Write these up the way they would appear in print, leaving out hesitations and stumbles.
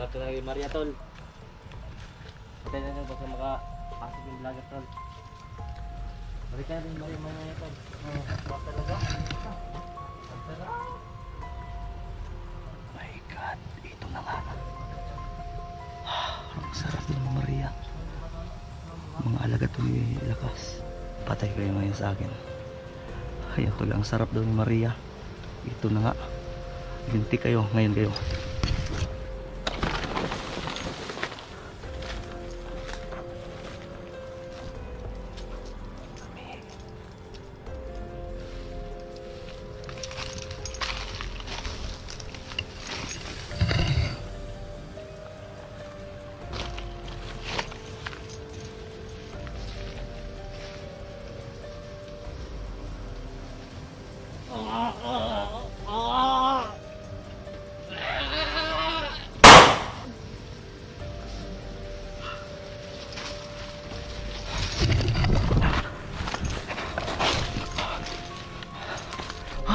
Ito na yung Maria tol. Patay na baka makapasok yung vlogger tol. Balik na rin Maria tol. Masarap talaga. Masarap. My God, ito na nga. Ang sarap ng Maria. Mga alaga to lakas. Patay kayo ngayon sa akin. Ayan to lang, sarap daw ni Maria. Ito na nga. Ginti kayo, ngayon kayo.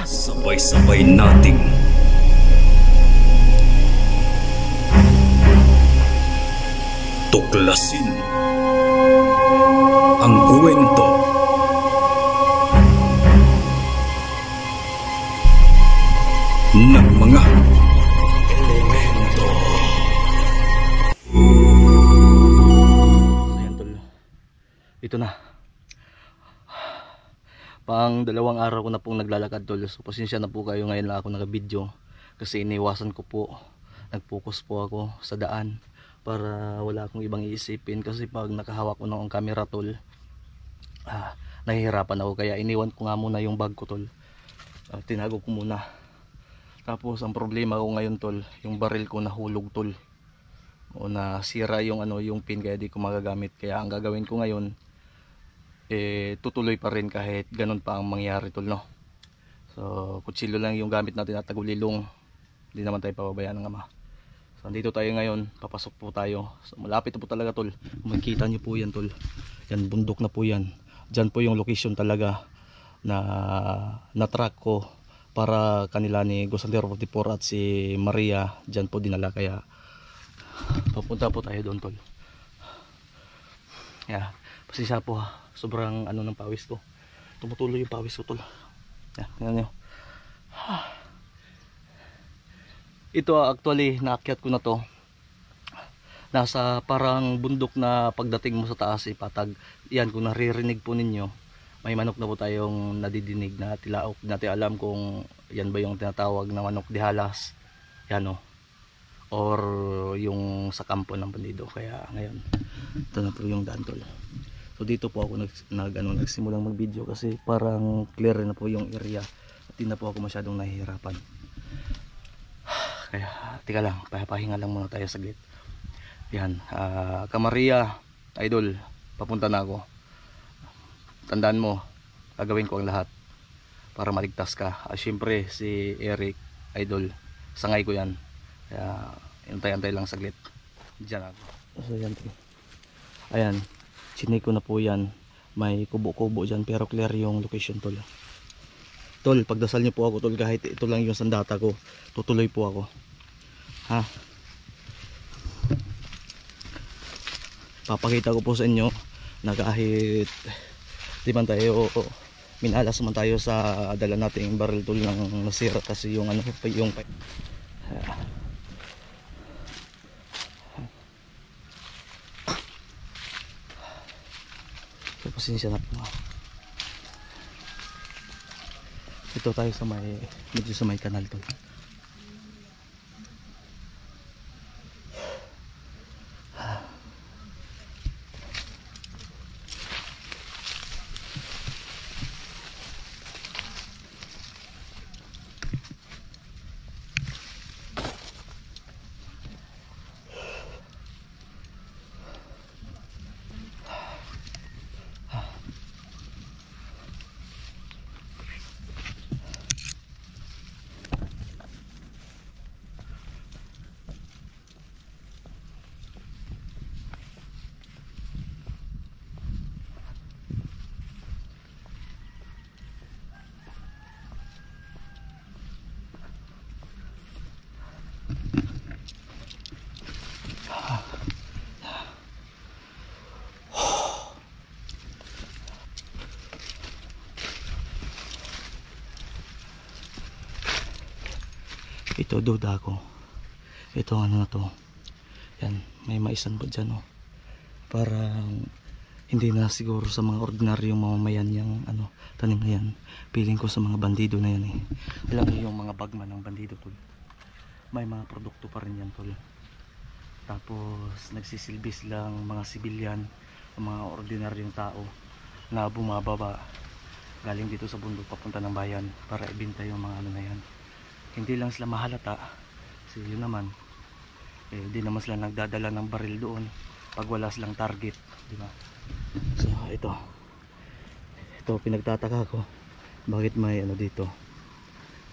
Sabay-sabay nating tuklasin ang kwento ng mga elemento. Ayan tol. Ito na. Pang 2 araw ko na pong naglalakad tol. So pasensya na po kayo, ngayon lang ako naka-video kasi iniwasan ko po. Nag-focus po ako sa daan para wala akong ibang iisipin, kasi pag nakahawak ko ng camera tol, nahihirapan ako, kaya iniwan ko nga muna yung bag ko tol. Tinago ko muna. Tapos ang problema ko ngayon tol, yung baril ko nahulog tol. O nasira yung yung pin, kaya di ko magagamit. Kaya ang gagawin ko ngayon, tutuloy pa rin kahit ganun pa ang mangyari tol, no. So kutsilyo lang yung gamit natin at tagulilong, hindi naman tayo pababayaan ng ama. So andito tayo ngayon, papasok po tayo. So malapit na po talaga tol, makikita nyo po yan tol, yan bundok na po yan. Dyan po yung location talaga na track ko para kanila ni Gosandero 44 at si Maria, dyan po dinala, kaya papunta po tayo doon tol. Yeah, pasensya po ha. Sobrang ng pawis ko. Tumutuloy yung pawis ko tol. Yan, tingnan nyo. Ito actually, naakyat ko na to. Nasa parang bundok na pagdating mo sa taas, patag. Yan, kung naririnig po ninyo, may manok na po tayong nadidinig na tilaok. Natin alam kung yan ba yung tinatawag na manok di halas. Yan o. Or yung sa kampo ng bandido. Kaya ngayon, ito na po yung daan tol. So dito po ako nagsimulang mag-video kasi parang clear na po yung area at hindi na po ako masyadong nahihirapan. Kaya tika lang, pahinga lang muna tayo saglit. Yan, Maria idol, papunta na ako. Tandaan mo, gagawin ko ang lahat para maligtas ka. Syempre si Eric idol, sangay ko yan. Kaya antay-antay lang saglit. Diyan ako. So yan po. Ayan, chinik ko na po yan. May kubo-kubo dyan pero clear yung location tol. Tol, pagdasal nyo po ako tol, kahit ito lang yung sandata ko, tutuloy po ako. Ha? Papakita ko po sa inyo na kahit di man tayo minalas man tayo sa dala nating baril tol ng nasira kasi yung yung so, pasensya na po. Ito tayo sa medyo sa may kanal tol. Ito duda ko. Ito ano na to. Yan, may maisan po dyan, oh. Parang hindi na siguro sa mga ordinaryong mamamayan yung ano, tanim na yan. Piling ko sa mga bandido na yan eh. Alam niyo yung mga bagman ng bandido, tol. May mga produkto pa rin yan, tol. Tapos nagsisilbis lang mga sibilyan, mga ordinaryong tao na bumababa galing dito sa bundok papunta ng bayan para ibenta yung mga ano na yan. Hindi lang sila mahalata kasi yun naman di naman sila nagdadala ng baril doon pag wala silang target, di ba? So ito pinagtataka ko bakit may ano dito,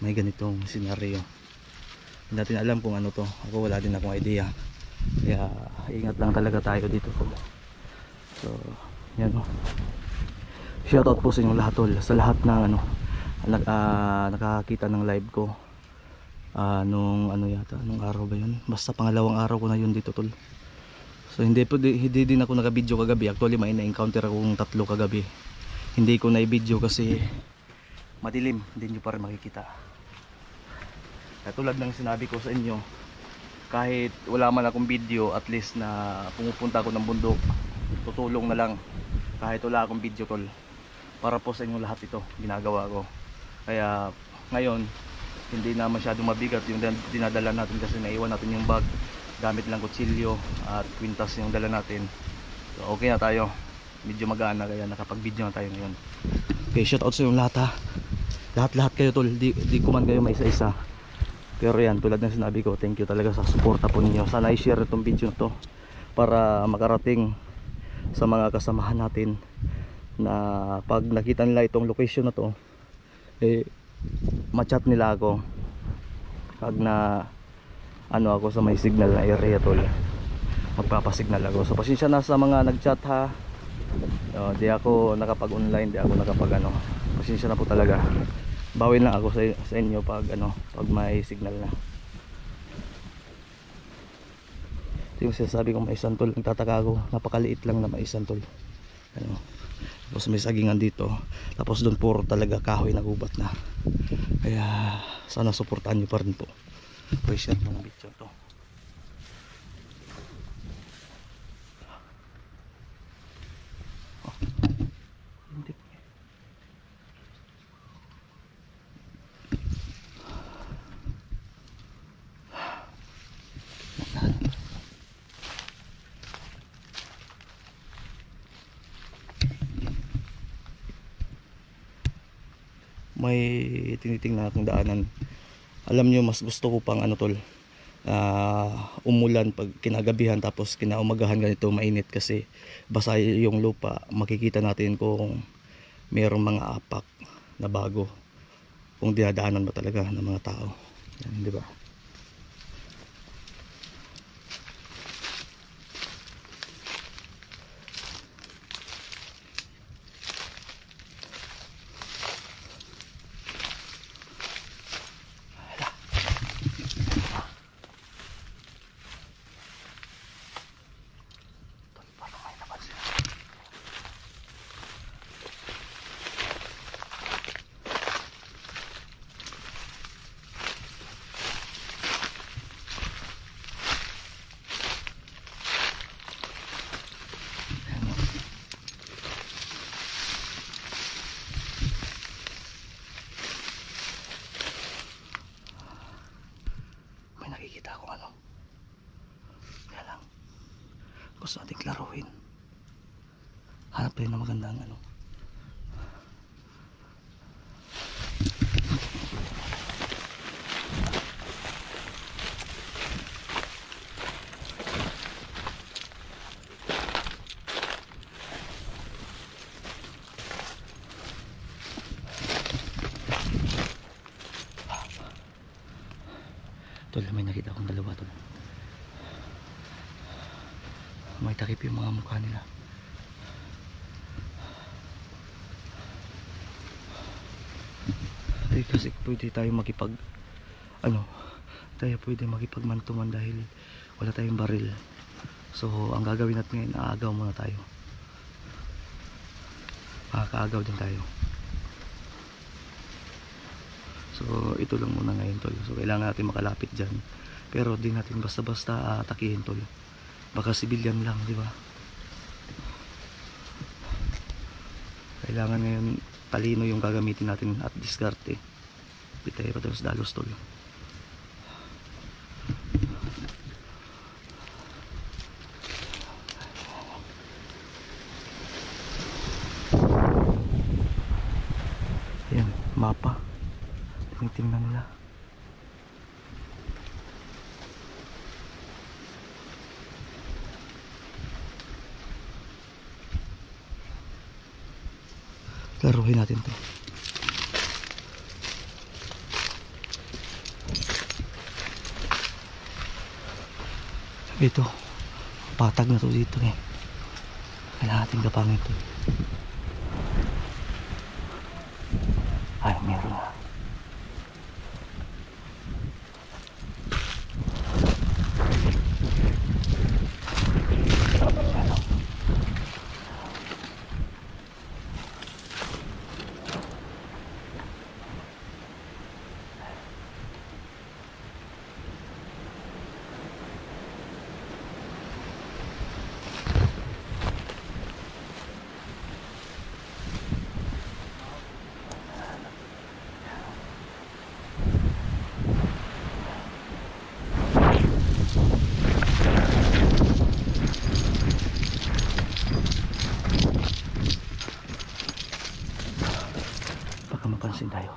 may ganitong senaryo. Hindi natin alam kung ano to. Ako wala din akong idea, kaya ingat lang talaga tayo dito. So yan, oh. Shoutout po sa inyong lahat, tol, sa lahat ng ano nakakita ng live ko nung ano yata, nung araw ba yun, basta pangalawang araw ko na yun dito, tol. So hindi din ako naka-video kagabi. Actually may na-encounter akong 3 kagabi. Hindi ko na-i-video kasi madilim, hindi nyo pa rin makikita. Katulad ng sinabi ko sa inyo, kahit wala man akong video, at least na pumupunta ako ng bundok, tutulong na lang kahit wala akong video, tol, para po sa inyo lahat ito ginagawa ko. Kaya ngayon hindi na masyadong mabigat yung dinadala natin kasi naiwan natin yung bag, gamit lang kutsilyo at kwintas yung dala natin. So okay na tayo, medyo magana, kaya nakapag video na tayo ngayon. Okay, shout out sa inyo lahat, ha. Lahat kayo, tol, di ko man kayo maisa-isa, pero yan, tulad ng sinabi ko, thank you talaga sa suporta po ninyo. Sana i-share itong video na to para makarating sa mga kasamahan natin na pag nakita nila itong location na to, ma-chat nila ako pag na ano ako sa may signal na area, tol. Magpapasignal ako. So pasensya na sa mga nag-chat, ha. Di ako nakapag-online, di ako nakapag ano. Pasensya na po talaga. Bawin lang ako sa inyo pag ano, pag may signal na. Ito yung sinasabi kong maisan, tol. Nagtataka ako, napakaliit lang na maisan, tol. Ano, tapos may sagingan dito, tapos doon puro talaga kahoy na gubat na. Kaya sana suportahan nyo pa rin po. Share mo ng video to. May tinitingnan akong daanan. Alam nyo, mas gusto ko pang ano, tol, umulan pag kinagabihan, tapos kinaumagahan ganito mainit, kasi basa yung lupa. Makikita natin kung mayroong mga apak na bago, kung dinadaanan ba talaga ng mga tao. Yan, di ba? Nakikita ko ano, kaya lang gusto natin klaruhin. Hanap tayo ng magandang ano. Tol, may nakita akong dalawa, tol. May takip yung mga mukha nila. Kasi pwede tayo makipag pwede makipagmantuman dahil wala tayong baril. So ang gagawin natin ngayon, aagaw muna tayo. Makakaagaw din tayo. So ito lang muna ngayon tol. So kailangan natin makalapit dyan, pero di natin basta-basta atakihin tol. Baka civilian lang, di ba? Kailangan ngayon talino yung gagamitin natin at diskarte. Di tayo padalos-dalos tol. Ayan, mapa. Tingnan nila. Laruhin natin to. Ito, patag na to dito eh. Kailangan natin gapangin to. Ay, meron na. Baka mapansin tayo.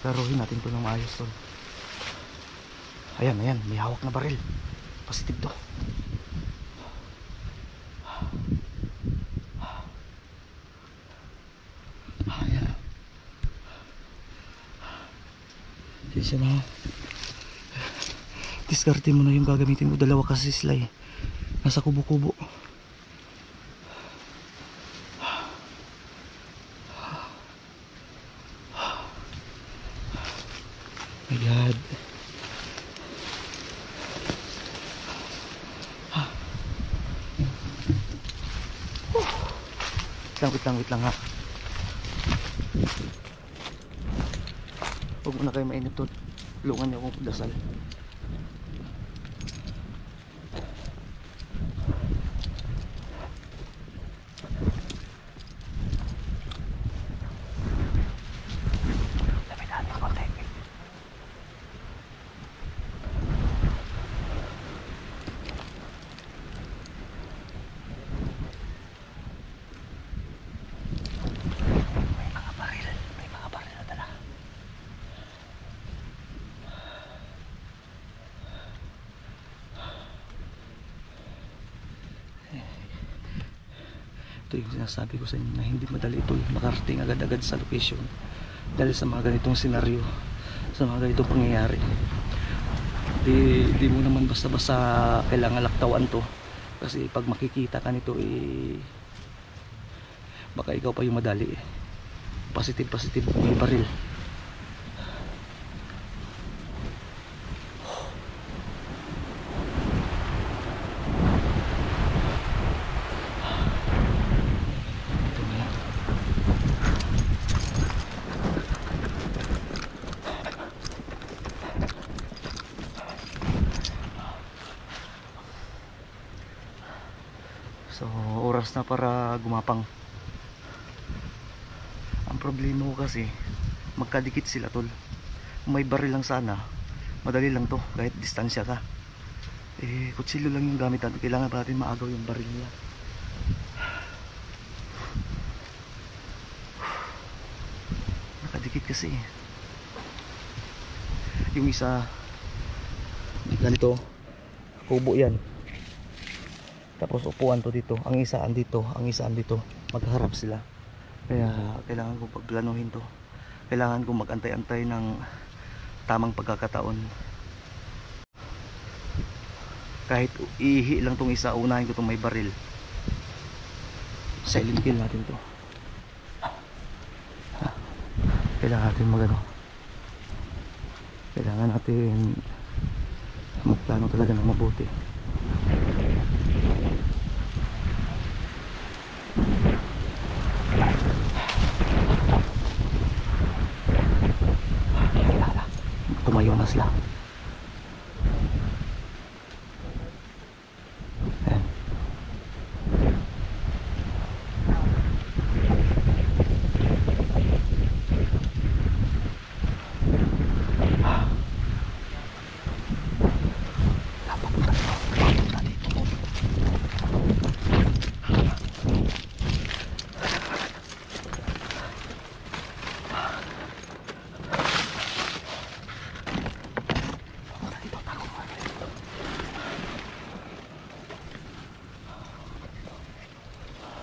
Laruhin natin ito ng maayos tol. Ayan, ayan, may hawak na baril. Positive to. Ayan. Sisya na. Diskarte mo na yung gagamitin mo. Dalawa kasi sila eh. Nasa kubo-kubo. My God. Wait lang ha. Huwag mo na kayo mainit to. Tulungan niyo akong dasal. Lapit natin konti. May mga baril na dala. Ito yung sinasabi ko sa inyo na hindi madali ito makarating agad-agad sa location dahil sa mga ganitong senaryo, sa mga ganitong pangyayari. Di mo naman basta-basta kailangan laktawan to, kasi pag makikita ka nito baka ikaw pa yung madali. Positive may baril. So oras na para gumapang. Ang problema ko kasi magkadikit sila tol. Kung may baril lang sana, madali lang to kahit distansya ka. Kutsilyo lang yung gamit natin. Kailangan pa natin maagaw yung baril nila. Nakadikit kasi. Yung isa ganito, kubo yan. Tapos upuan to dito. Ang isa andito, ang isa andito. Magharap sila. Kaya kailangan kong pagplanuhin to. Kailangan kong mag-antay-antay ng tamang pagkakataon. Kahit ihi lang tong isa, unahin ko tong may baril. Silent kill natin to. Kailangan natin magano. Kailangan natin magplano talaga ng mabuti. Tumayo na sila. Ayan.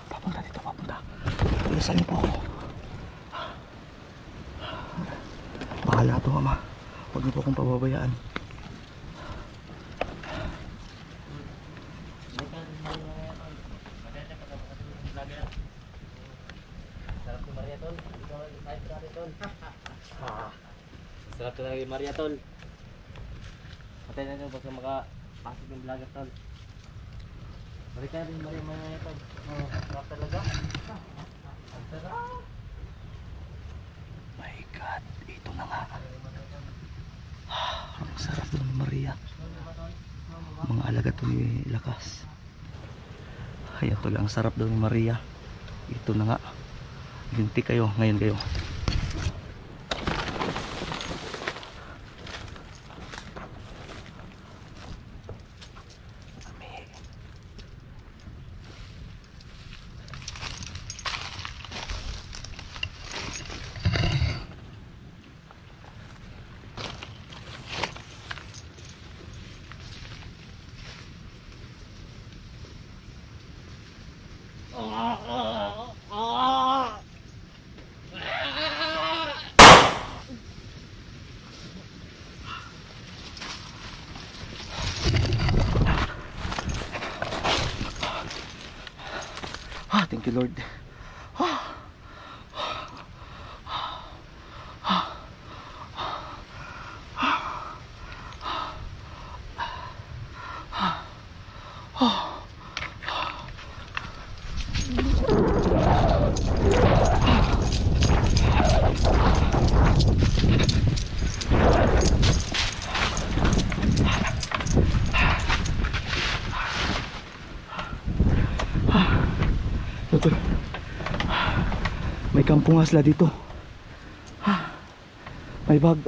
Papunta dito, papunta. Bilisan niyo po ako. Bahala to, Ama. Huwag niyo po akong pababayaan. Sarap ni Maria Tol. Ikaw ang side natin Tol. Sarap talaga yung Maria Tol. Patay na nyo basta makapasok yung vlogger Tol. Balik tayo rin Maria Tol. Sarap talaga. Ang sarap. My God, ito na nga. Ang sarap ng Maria. Mga alaga to ni Lakas. Ayan to lang, ang sarap daw ni Maria. Ito na nga. Ginti kayo, ngayon kayo. Thank you Lord. Ito. May kampong asla dito. May bag.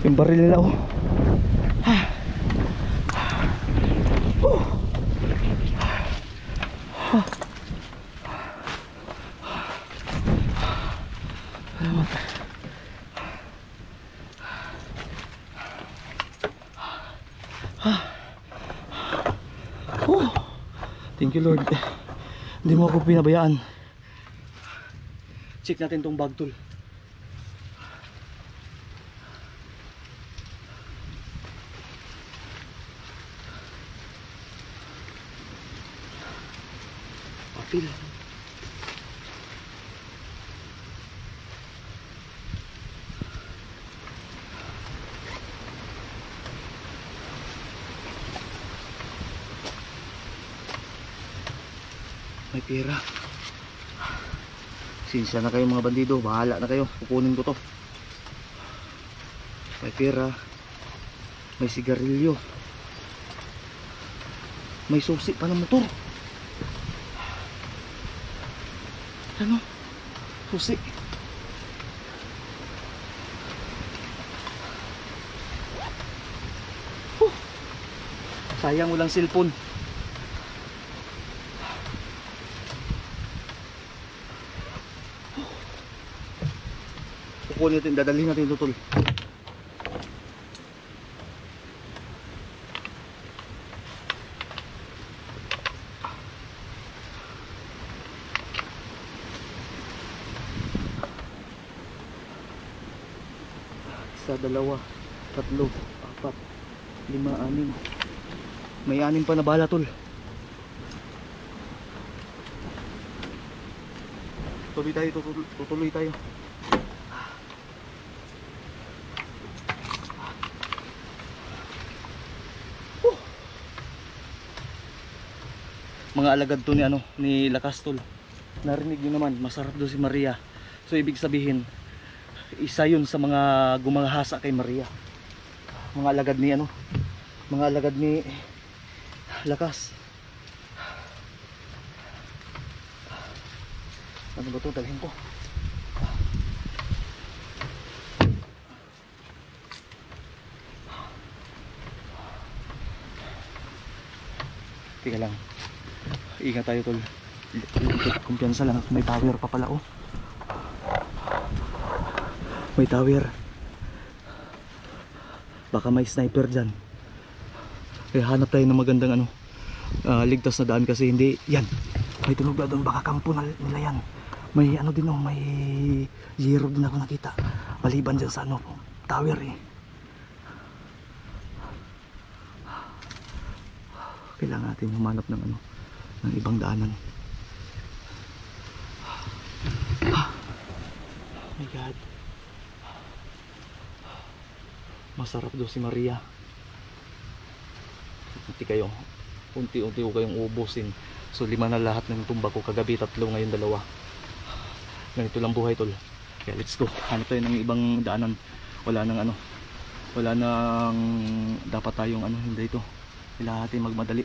Yung baril nila oh. Salamat. Thank you Lord. Hindi mo ako pinabayaan. Check natin tong bag tool. Papel. May pera. Sinsya na kayo mga bandido, bahala na kayo, kukunin ko to. May pera. May sigarilyo. May susi pa ng motor. Ano? Susi. Sayang walang cellphone. Kukunin natin, dadalhin natin ito tol. Isa, dalawa, tatlo, apat, lima, anim. May anim pa na bala tol. tutuloy tayo. Mga alagad to ni ni Lakastol. Narinig niyo naman, masarap daw si Maria. So ibig sabihin, isa yun sa mga gumahasa kay Maria. Mga alagad ni mga alagad ni Lakas. Ano ba ito? Dalhin ko. Tika lang. Ingat tayo tol. Kumpiyansa lang. May tower pa pala oh. May tower. Baka may sniper dyan. Kaya hanap tayo ng magandang ligtas na daan kasi hindi. Yan. May tunog na doon. Baka kampo nila yan. May din oh. May zero din ako nakita. Maliban dyan sa tower eh. Kailangan natin humanap ng ng ibang daanan. Oh my God. Masarap daw si Maria. Unti kayo. Unti-unti ko kayong ubusin. So 5 na lahat ng tumba ko kagabi, 3 ngayon 2. Ganito lang buhay tol. Kaya let's go. Hanap tayo ng ibang daanan. Wala nang wala nang dapat tayong hindi ito. Kailangan natin magmadali.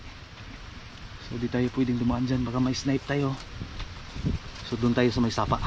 So di tayo pwedeng dumaan dyan. Baka may snipe tayo. So doon tayo sa may sapa.